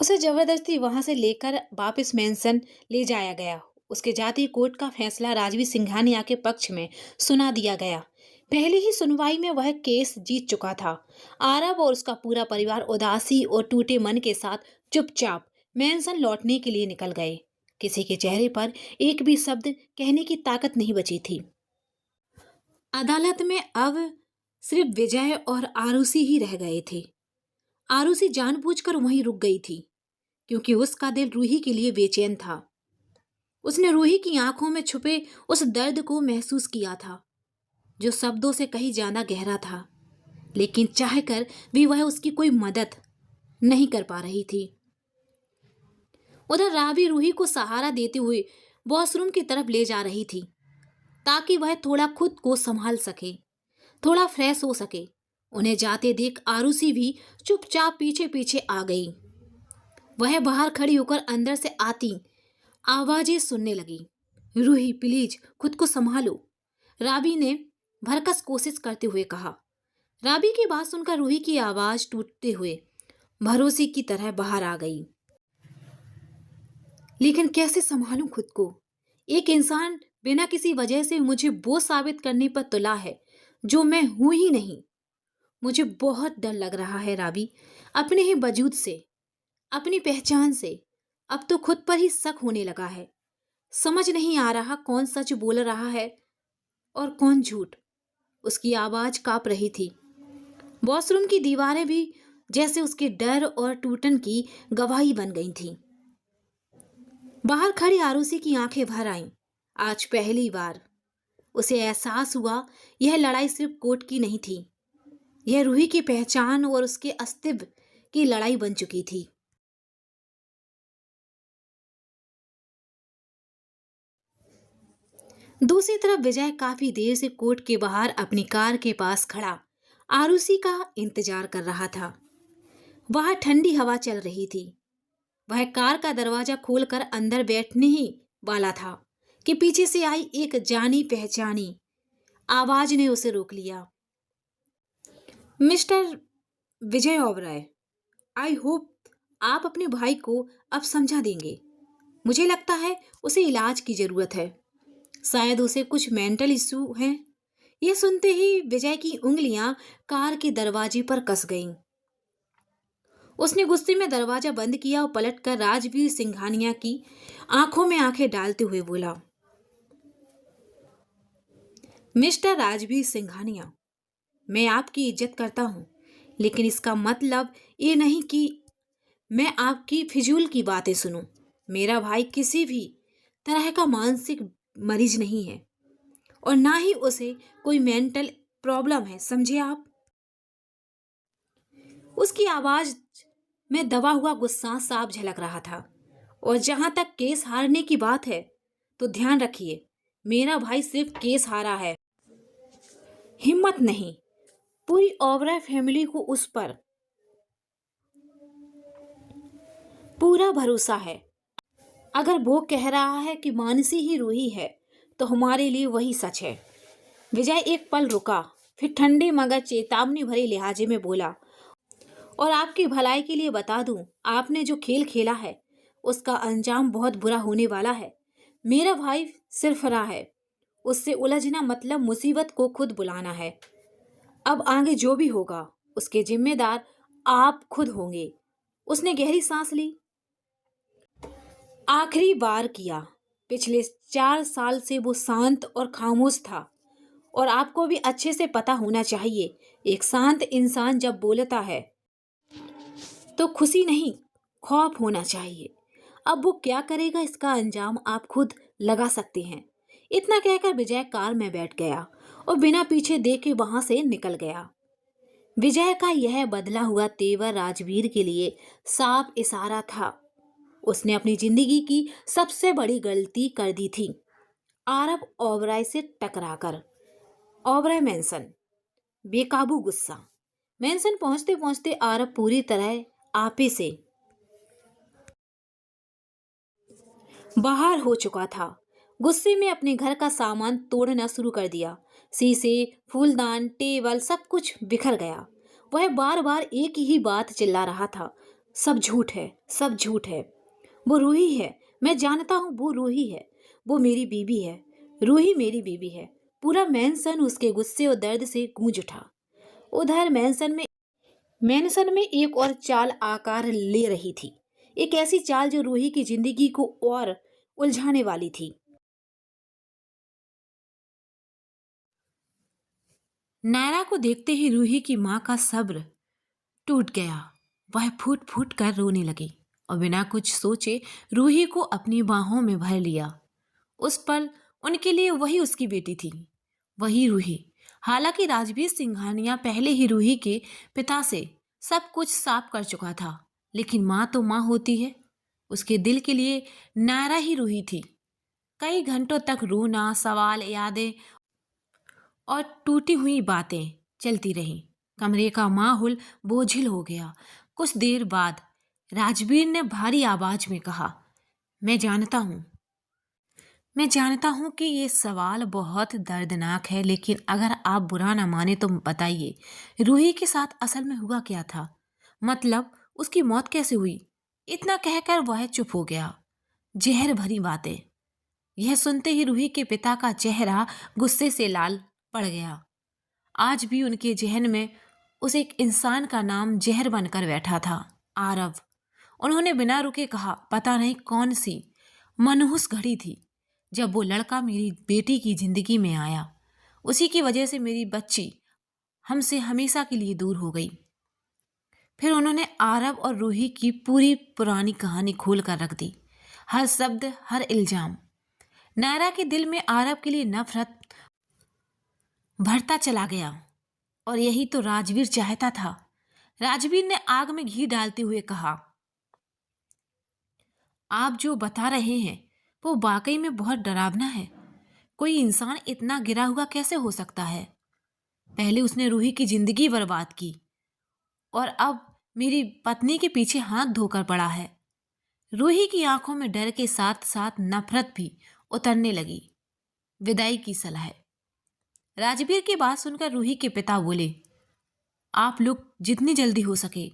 उसे जबरदस्ती वहां से लेकर वापस मेंशन ले जाया गया। उसके जाति कोर्ट का फैसला राजवी सिंघानिया के पक्ष में सुना दिया गया। पहली ही सुनवाई में वह केस जीत चुका था। आरब और उसका पूरा परिवार उदासी और टूटे मन के साथ चुपचाप मेंशन लौटने के लिए निकल गए। किसी के चेहरे पर एक भी शब्द कहने की ताकत नहीं बची थी। अदालत में अब सिर्फ विजय और आरुषि ही रह गए थे। आरुषि जानबूझकर वहीं रुक गई थी क्योंकि उसका दिल रूही के लिए बेचैन था। उसने रूही की आंखों में छुपे उस दर्द को महसूस किया था जो शब्दों से कहीं ज्यादा गहरा था, लेकिन चाहकर भी वह उसकी कोई मदद नहीं कर पा रही थी। उधर रावी रूही को सहारा देते हुए वॉशरूम की तरफ ले जा रही थी ताकि वह थोड़ा खुद को संभाल सके, थोड़ा फ्रेश हो सके। उन्हें जाते देख आरुषि भी चुपचाप पीछे पीछे आ गई। वह बाहर खड़ी होकर अंदर से आती आवाजें सुनने लगी। रूही प्लीज खुद को संभालो, रावी ने भरकस कोशिश करते हुए कहा। रावी की बात सुनकर रूही की आवाज टूटते हुए भरोसे की तरह बाहर आ गई। लेकिन कैसे संभालूं खुद को? एक इंसान बिना किसी वजह से मुझे वो साबित करने पर तुला है जो मैं हूं ही नहीं। मुझे बहुत डर लग रहा है रावी, अपने ही वजूद से, अपनी पहचान से। अब तो खुद पर ही शक होने लगा है। समझ नहीं आ रहा कौन सच बोल रहा है और कौन झूठ। उसकी आवाज कांप रही थी। वॉशरूम की दीवारें भी जैसे उसके डर और टूटन की गवाही बन गई थीं। बाहर खड़ी आरुषि की आंखें भर आईं। आज पहली बार उसे एहसास हुआ यह लड़ाई सिर्फ कोर्ट की नहीं थी, यह रूही की पहचान और उसके अस्तित्व की लड़ाई बन चुकी थी। दूसरी तरफ विजय काफी देर से कोर्ट के बाहर अपनी कार के पास खड़ा आरुषि का इंतजार कर रहा था। वहां ठंडी हवा चल रही थी। वह कार का दरवाजा खोलकर अंदर बैठने ही वाला था कि पीछे से आई एक जानी पहचानी आवाज ने उसे रोक लिया। Mister Vijay Oberoi, I hope आप अपने भाई को अब समझा देंगे। मुझे लगता है उसे इलाज की जरूरत है। शायद उसे कुछ मेंटल इश्यू है। यह सुनते ही विजय की उंगलियां कार के दरवाजे पर कस गईं। उसने गुस्से में दरवाजा बंद किया और पलटकर राजवीर सिंघानिया की आंखों में आंखें डालते हुए बोला, मिस्टर राजवीर सिंघानिया, मैं आपकी इज्जत करता हूं, लेकिन इसका मतलब ये नहीं कि मैं आपकी फिजूल की बातें सुनूं। मेरा भाई किसी भी तरह का मानसिक मरीज नहीं है और ना ही उसे कोई मेंटल प्रॉब्लम है, समझे आप? उसकी आवाज में दबा हुआ गुस्सा साफ झलक रहा था। और जहां तक केस हारने की बात है तो ध्यान रखिए, मेरा भाई सिर्फ केस हारा है, हिम्मत नहीं। पूरी ओबराय फैमिली को उस पर पूरा भरोसा है। अगर वो कह रहा है कि मानसी ही रूही है तो हमारे लिए वही सच है। विजय एक पल रुका, फिर ठंडे मगर चेतावनी भरे लहजे में बोला, और आपकी भलाई के लिए बता दूं, आपने जो खेल खेला है उसका अंजाम बहुत बुरा होने वाला है। मेरा भाई सिरफरा है, उससे उलझना मतलब मुसीबत को खुद बुलाना है। अब आगे जो भी होगा उसके जिम्मेदार आप खुद होंगे। उसने गहरी सांस ली। आखिरी बार किया। पिछले 4 साल से वो शांत और खामोश था और आपको भी अच्छे से पता होना चाहिए, एक शांत इंसान जब बोलता है तो खुशी नहीं खौफ होना चाहिए। अब वो क्या करेगा इसका अंजाम आप खुद लगा सकते हैं। इतना कहकर विजय कार में बैठ गया और बिना पीछे देखे वहां से निकल गया। विजय का यह बदला हुआ तेवर राजवीर के लिए साफ इशारा था। उसने अपनी जिंदगी की सबसे बड़ी गलती कर दी थी, आरब ओबराय से टकराकर। ओबराय मेंशन, बेकाबू गुस्सा। मेंशन पहुंचते पहुंचते आरब पूरी तरह आपे से बाहर हो चुका था। गुस्से में अपने घर का सामान तोड़ना शुरू कर दिया। शीशे, फूलदान, टेबल सब कुछ बिखर गया। वह बार बार एक ही बात चिल्ला रहा था, सब झूठ है, सब झूठ है। वो रूही है, मैं जानता हूँ वो रूही है। वो मेरी बीवी है, रूही मेरी बीवी है। पूरा मैनसन उसके गुस्से और दर्द से गूंज उठा। उधर मैनसन में एक और चाल आकार ले रही थी। एक ऐसी चाल जो रूही की जिंदगी को और उलझाने वाली थी। नायरा को देखते ही रूही की माँ का सब्र टूट गया। वह फूट फूट कर रोने लगी और बिना कुछ सोचे रूही को अपनी बाहों में भर लिया। उस पल उनके लिए वही उसकी बेटी थी, वही रूही। हालांकि राजवीर सिंघानिया पहले ही रूही के पिता से सब कुछ साफ कर चुका था, लेकिन माँ तो माँ होती है। उसके दिल के लिए नायरा ही रूही थी। कई घंटों तक रोना, सवाल, यादें और टूटी हुई बातें चलती रहीं। कमरे का माहौल बोझिल हो गया। कुछ देर बाद राजवीर ने भारी आवाज में कहा, मैं जानता हूं कि ये सवाल बहुत दर्दनाक है, लेकिन अगर आप बुरा ना माने तो बताइए, रूही के साथ असल में हुआ क्या था? मतलब उसकी मौत कैसे हुई? इतना कहकर वह चुप हो गया। जहर भरी बातें। यह सुनते ही रूही के पिता का चेहरा गुस्से से लाल पड़ गया। आज भी उनके जहन में उस एक इंसान का नाम जहर बनकर बैठा था, आरव। उन्होंने बिना रुके कहा, पता नहीं कौन सी मनहूस घड़ी थी जब वो लड़का मेरी बेटी की जिंदगी में आया। उसी की वजह से मेरी बच्ची हमसे हमेशा के लिए दूर हो गई। फिर उन्होंने आरव और रूही की पूरी पुरानी कहानी खोल कर रख दी। हर शब्द, हर इल्जाम। नायरा के दिल में आरव के लिए नफरत बढ़ता चला गया। और यही तो राजवीर चाहता था। राजवीर ने आग में घी डालते हुए कहा, आप जो बता रहे हैं वो वाकई में बहुत डरावना है। कोई इंसान इतना गिरा हुआ कैसे हो सकता है? पहले उसने रूही की जिंदगी बर्बाद की और अब मेरी पत्नी के पीछे हाथ धोकर पड़ा है। रूही की आंखों में डर के साथ साथ नफरत भी उतरने लगी। विदाई की सलाह। राजवीर की बात सुनकर रूही के पिता बोले, आप लोग जितनी जल्दी हो सके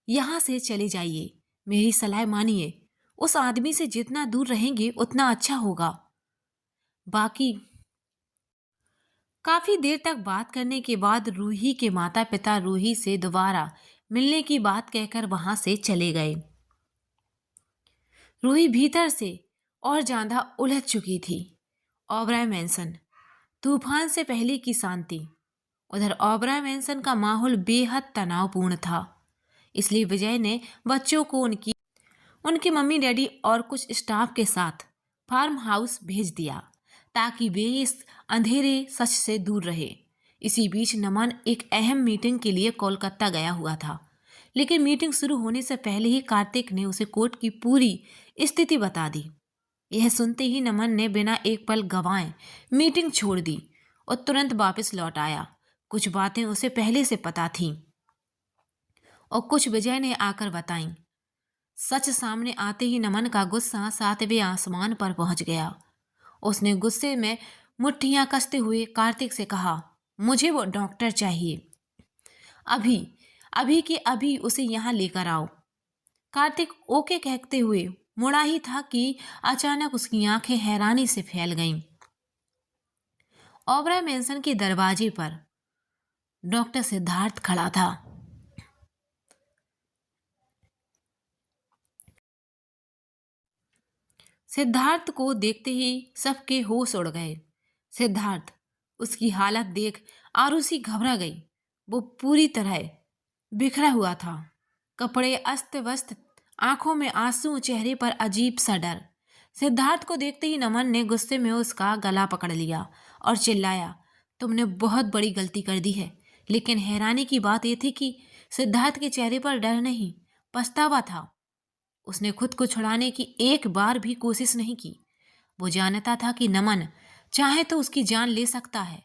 यहां से चले जाइए। मेरी सलाह मानिए। उस आदमी से जितना दूर रहेंगे उतना अच्छा होगा। बाकी काफी देर तक बात करने के बाद रूही के माता पिता रूही से दोबारा मिलने की बात कहकर वहां से चले गए। रूही भीतर से और ज्यादा उलझ चुकी थी। ओबराय मैंसन, तूफान से पहले की शांति। उधर ओबराय मैंसन का माहौल बेहद तनावपूर्ण था। इसलिए विजय ने बच्चों को उनके मम्मी डैडी और कुछ स्टाफ के साथ फार्म हाउस भेज दिया ताकि वे इस अंधेरे सच से दूर रहे। इसी बीच नमन एक अहम मीटिंग के लिए कोलकाता गया हुआ था, लेकिन मीटिंग शुरू होने से पहले ही कार्तिक ने उसे कोर्ट की पूरी स्थिति बता दी। यह सुनते ही नमन ने बिना एक पल गंवाए मीटिंग छोड़ दी और तुरंत वापस लौट आया। कुछ बातें उसे पहले से पता थीं और कुछ विजय ने आकर बताईं। सच सामने आते ही नमन का गुस्सा सातवें आसमान पर पहुंच गया। उसने गुस्से में मुट्ठियां कसते हुए कार्तिक से कहा, मुझे वो डॉक्टर चाहिए। अभी अभी के अभी उसे यहाँ लेकर आओ। कार्तिक ओके कहते हुए मुड़ा ही था कि अचानक उसकी आंखें हैरानी से फैल गईं। ओबराय मैंसन के दरवाजे पर डॉक्टर सिद्धार्थ खड़ा था। सिद्धार्थ को देखते ही सबके होश उड़ गए। सिद्धार्थ, उसकी हालत देख आरुषि घबरा गई। वो पूरी तरह बिखरा हुआ था। कपड़े अस्त व्यस्त, आंखों में आंसू, चेहरे पर अजीब सा डर। सिद्धार्थ को देखते ही नमन ने गुस्से में उसका गला पकड़ लिया और चिल्लाया, तुमने बहुत बड़ी गलती कर दी है। लेकिन हैरानी की बात यह थी कि सिद्धार्थ के चेहरे पर डर नहीं, पछतावा था। उसने खुद को छुड़ाने की एक बार भी कोशिश नहीं की। वो जानता था कि नमन चाहे तो उसकी जान ले सकता है।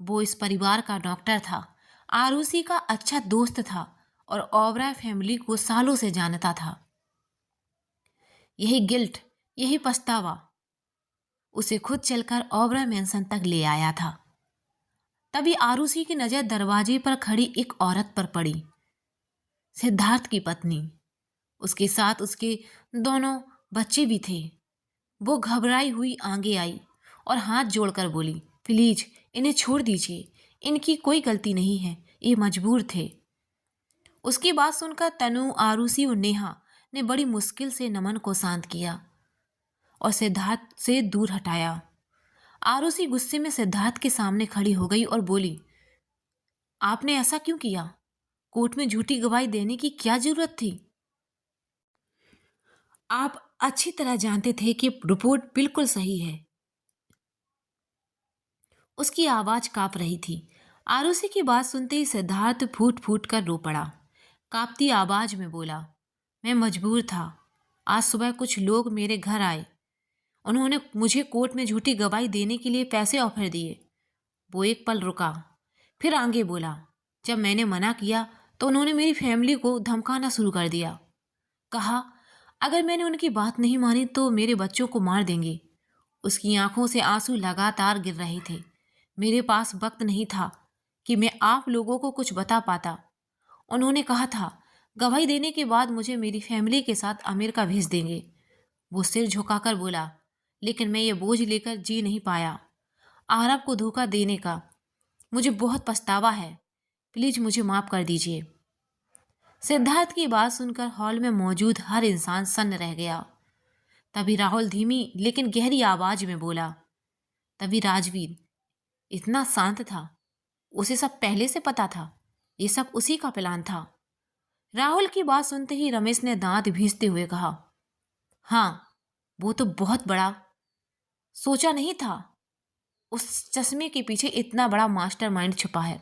वो इस परिवार का डॉक्टर था, आरुषि का अच्छा दोस्त था और ओबराय फैमिली को सालों से जानता था। यही गिल्ट, यही पछतावा उसे खुद चलकर ओबराय मैंसन तक ले आया था। तभी आरुषि की नजर दरवाजे पर खड़ी एक औरत पर पड़ी। सिद्धार्थ की पत्नी। उसके साथ उसके दोनों बच्चे भी थे। वो घबराई हुई आगे आई और हाथ जोड़कर बोली, प्लीज इन्हें छोड़ दीजिए, इनकी कोई गलती नहीं है, ये मजबूर थे। उसकी बात सुनकर तनु, आरुषि और नेहा ने बड़ी मुश्किल से नमन को शांत किया और सिद्धार्थ से दूर हटाया। आरुषि गुस्से में सिद्धार्थ के सामने खड़ी हो गई और बोली, आपने ऐसा क्यों किया? कोर्ट में झूठी गवाही देने की क्या जरूरत थी? आप अच्छी तरह जानते थे कि रिपोर्ट बिल्कुल सही है। उसकी आवाज कांप रही थी। आरुषि की बात सुनते ही सिद्धार्थ फूट फूट कर रो पड़ा। कांपती आवाज में बोला, मैं मजबूर था। आज सुबह कुछ लोग मेरे घर आए। उन्होंने मुझे कोर्ट में झूठी गवाही देने के लिए पैसे ऑफर दिए। वो एक पल रुका, फिर आगे बोला, जब मैंने मना किया तो उन्होंने मेरी फैमिली को धमकाना शुरू कर दिया। कहा अगर मैंने उनकी बात नहीं मानी तो मेरे बच्चों को मार देंगे। उसकी आंखों से आंसू लगातार गिर रहे थे। मेरे पास वक्त नहीं था कि मैं आप लोगों को कुछ बता पाता। उन्होंने कहा था गवाही देने के बाद मुझे मेरी फैमिली के साथ अमेरिका भेज देंगे। वो सिर झुकाकर बोला, लेकिन मैं ये बोझ लेकर जी नहीं पाया। आरब को धोखा देने का मुझे बहुत पछतावा है। प्लीज मुझे माफ कर दीजिए। सिद्धार्थ की बात सुनकर हॉल में मौजूद हर इंसान सन्न रह गया। तभी राहुल धीमी लेकिन गहरी आवाज में बोला, तभी राजवीर इतना शांत था, उसे सब पहले से पता था, ये सब उसी का प्लान था। राहुल की बात सुनते ही रमेश ने दांत भींचते हुए कहा, हाँ वो तो बहुत बड़ा, सोचा नहीं था उस चश्मे के पीछे इतना बड़ा मास्टरमाइंड छुपा है।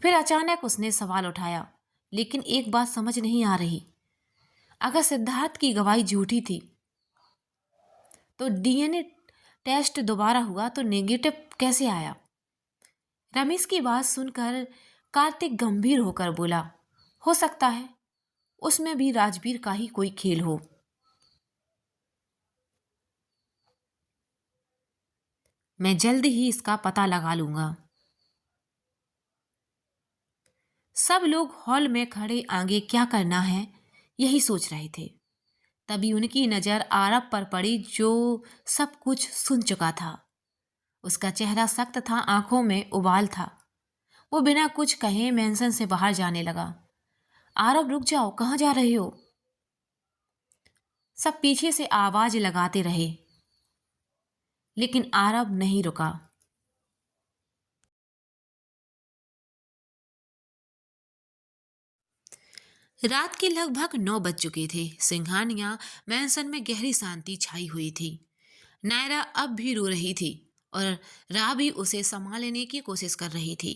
फिर अचानक उसने सवाल उठाया, लेकिन एक बात समझ नहीं आ रही, अगर सिद्धार्थ की गवाही झूठी थी तो डीएनए टेस्ट दोबारा हुआ तो नेगेटिव कैसे आया? रमेश की बात सुनकर कार्तिक गंभीर होकर बोला, हो सकता है उसमें भी राजवीर का ही कोई खेल हो। मैं जल्द ही इसका पता लगा लूंगा। सब लोग हॉल में खड़े आगे क्या करना है यही सोच रहे थे। तभी उनकी नजर आरब पर पड़ी, जो सब कुछ सुन चुका था। उसका चेहरा सख्त था, आंखों में उबाल था। वो बिना कुछ कहे मेंशन से बाहर जाने लगा। आरब रुक जाओ, कहाँ जा रहे हो? सब पीछे से आवाज लगाते रहे, लेकिन आरब नहीं रुका। रात के लगभग 9 बज चुके थे। सिंघानिया मैंसन में गहरी शांति छाई हुई थी। नायरा अब भी रो रही थी और राबी उसे संभालने की कोशिश कर रही थी।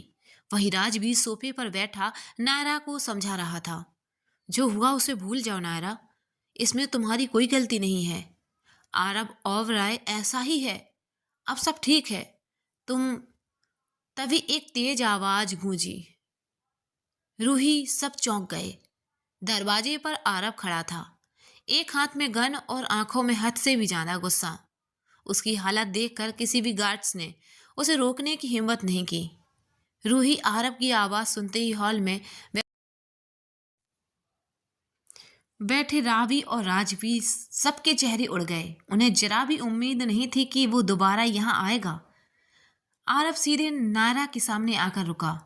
वही राज भी सोफे पर बैठा नायरा को समझा रहा था, जो हुआ उसे भूल जाओ नायरा, इसमें तुम्हारी कोई गलती नहीं है। आरब और राय ऐसा ही है, अब सब ठीक है। तुम तभी एक तेज आवाज गूंजी। रूही सब चौंक गए। दरवाजे पर आरब खड़ा था, एक हाथ में गन और आंखों में हद से भी ज्यादा गुस्सा। उसकी हालत देखकर किसी भी गार्ड्स ने उसे रोकने की हिम्मत नहीं की। रूही आरब की आवाज सुनते ही हॉल में बैठे रावी और राजवी सबके चेहरे उड़ गए। उन्हें जरा भी उम्मीद नहीं थी कि वो दोबारा यहां आएगा। आरब सीधे नायरा के सामने आकर रुका,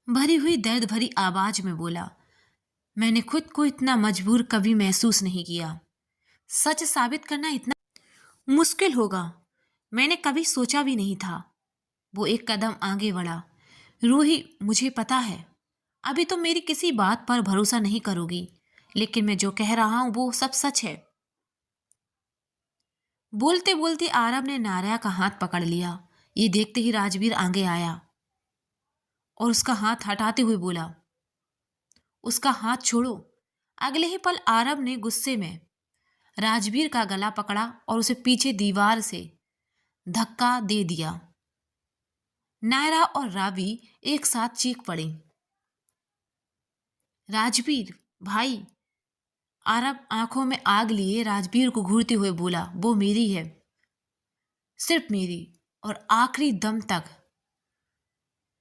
भरी हुई दर्द भरी आवाज में बोला, मैंने खुद को इतना मजबूर कभी महसूस नहीं किया। सच साबित करना इतना मुश्किल होगा मैंने कभी सोचा भी नहीं था। वो एक कदम आगे बढ़ा। रूही, मुझे पता है अभी तुम मेरी किसी बात पर भरोसा नहीं करोगी, लेकिन मैं जो कह रहा हूं वो सब सच है। बोलते बोलते आरब ने नायरा का हाथ पकड़ लिया। ये देखते ही राजवीर आगे आया और उसका हाथ हटाते हुए बोला, उसका हाथ छोड़ो। अगले ही पल आरब ने गुस्से में राजवीर का गला पकड़ा और उसे पीछे दीवार से धक्का दे दिया। नायरा और रावी एक साथ चीख पड़ी, राजवीर भाई। आरब आंखों में आग लिए राजवीर को घूरते हुए बोला, वो मेरी है, सिर्फ मेरी, और आखिरी दम तक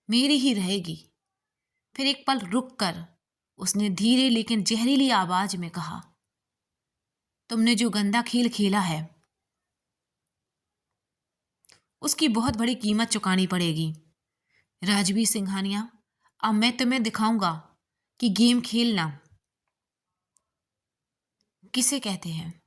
मेरी ही रहेगी। फिर एक पल रुक कर उसने धीरे लेकिन जहरीली आवाज में कहा, तुमने जो गंदा खेल खेला है उसकी बहुत बड़ी कीमत चुकानी पड़ेगी। राजवीर सिंघानिया, अब मैं तुम्हें दिखाऊंगा कि गेम खेलना किसे कहते हैं।